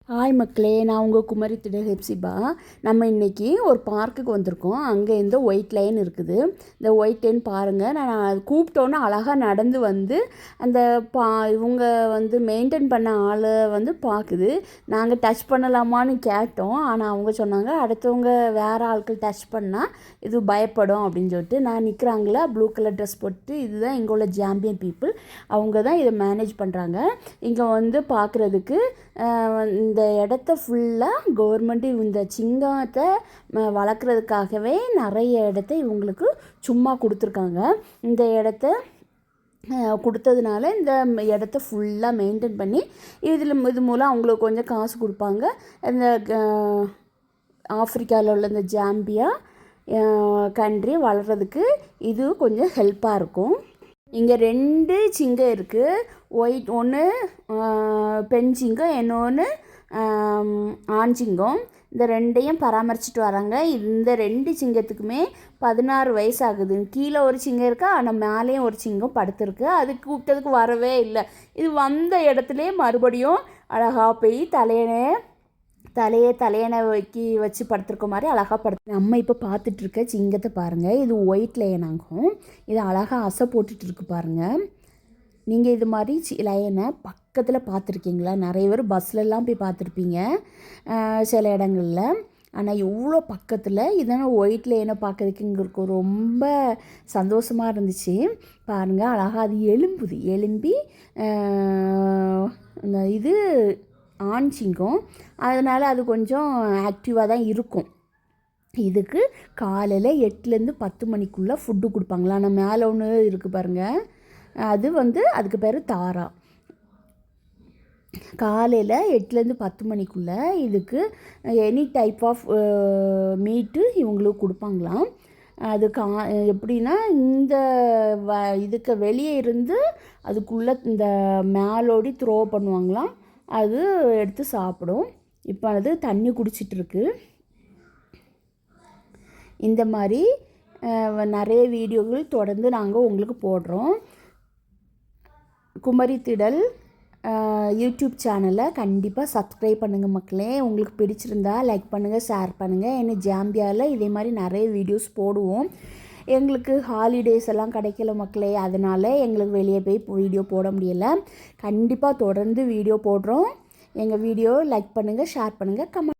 Hi மக்களே, நான் உங்கள் குமரி திட ஹெப்சிபா. நம்ம இன்றைக்கி ஒரு பார்க்குக்கு வந்திருக்கோம். அங்கே இந்த ஒயிட் லைன் இருக்குது. இந்த ஒயிட் லைன் பாருங்கள். நான் அது கூப்பிட்டோன்னே அழகாக நடந்து வந்து அந்த இவங்க வந்து மெயின்டைன் பண்ண ஆளை வந்து பார்க்குது. நாங்கள் டச் பண்ணலாமான்னு கேட்டோம். ஆனால் அவங்க சொன்னாங்க அடுத்தவங்க வேறு ஆட்கள் டச் பண்ணால் இது பயப்படும் அப்படின்னு சொல்லிட்டு. நான் நிற்கிறாங்களா ப்ளூ கலர் ட்ரெஸ் போட்டு, இதுதான் இங்கே உள்ள சாம்பியன் பீப்புள். அவங்க தான் இதை மேனேஜ் பண்ணுறாங்க. இங்கே வந்து பார்க்குறதுக்கு இந்த இடத்த ஃபுல்லாக கவர்மெண்ட்டு இந்த சிங்கத்தை வளர்க்குறதுக்காகவே நிறைய இடத்த இவங்களுக்கு சும்மா கொடுத்துருக்காங்க. இந்த இடத்த கொடுத்ததுனால இந்த இடத்த ஃபுல்லாக மெயின்டைன் பண்ணி இது மூலம் அவங்களுக்கு கொஞ்சம் காசு கொடுப்பாங்க. இந்த ஆஃப்ரிக்காவில் உள்ள இந்த ஜாம்பியா கண்ட்ரி வளர்கிறதுக்கு இது கொஞ்சம் ஹெல்ப்பாக இருக்கும். இங்கே 2 சிங்கம் இருக்குது. ஒயிட் ஒன்று பெண் சிங்கம், இன்னொன்று ஆண் சிங்கம். இந்த 2ஐயும் பராமரிச்சுட்டு வராங்க. இந்த 2 சிங்கத்துக்குமே 16 வயசு ஆகுது. கீழே ஒரு சிங்கம் இருக்கா, ஆனால் மேலேயும் ஒரு சிங்கம் படுத்துருக்கு. அது கூப்பிட்டதுக்கு வரவே இல்லை. இது வந்த இடத்துலே மறுபடியும் அழகாக போய் தலையணை வச்சு படுத்துருக்க மாதிரி அழகாக படுத்து. நம்ம இப்போ பார்த்துட்ருக்க சிங்கத்தை பாருங்கள். இது ஒயிட் லயன் ஆகும். இது அழகாக அசை போட்டுட்ருக்கு பாருங்கள். நீங்கள் இது மாதிரி லயனை பக்கத்தில் பார்த்துருக்கீங்களா? நிறைய பேர் பஸ்லெலாம் போய் பார்த்துருப்பீங்க சில இடங்களில். ஆனால் இவ்வளோ பக்கத்தில் இதனால் ஒயிட் லைனை பார்க்கறதுக்கு எங்களுக்கு ரொம்ப சந்தோஷமாக இருந்துச்சு. பாருங்கள், அழகாக அது எழும்பி இது ஆண் சிங்கம். அதனால் அது கொஞ்சம் ஆக்டிவாக தான் இருக்கும். இதுக்கு காலையில் 8லேருந்து 10 மணிக்குள்ளே ஃபுட்டு கொடுப்பாங்களா. ஆனால் மேலே ஒன்று இருக்குது பாருங்கள், அது வந்து அதுக்கு பேர் தாரா. காலையில் 8லேருந்து 10 மணிக்குள்ளே இதுக்கு எனி டைப் ஆஃப் மீட்டு இவங்களுக்கு கொடுப்பாங்களாம். அது எப்படின்னா இந்த இதுக்கு வெளியே இருந்து அதுக்குள்ளே இந்த மேலோடி த்ரோ பண்ணுவாங்களாம். அது எடுத்து சாப்பிடும். இப்போ அது தண்ணி குடிச்சிட்ருக்கு. இந்த மாதிரி நிறைய வீடியோகள் தொடர்ந்து நாங்கள் உங்களுக்கு போடுறோம். குமரி திடல் யூடியூப் சேனலை கண்டிப்பாக சப்ஸ்கிரைப் பண்ணுங்கள் மக்களே. உங்களுக்கு பிடிச்சிருந்தா லைக் பண்ணுங்கள், ஷேர் பண்ணுங்கள். ஏன்னா ஜாம்பியாவில் இதே மாதிரி நிறைய வீடியோஸ் போடுவோம். எங்களுக்கு ஹாலிடேஸ் எல்லாம் கிடைக்கல மக்களே, அதனால் எங்களுக்கு வெளியே போய் வீடியோ போட முடியலை. கண்டிப்பாக தொடர்ந்து வீடியோ போடுறோம். எங்கள் வீடியோ லைக் பண்ணுங்கள், ஷேர் பண்ணுங்கள், கமெண்ட்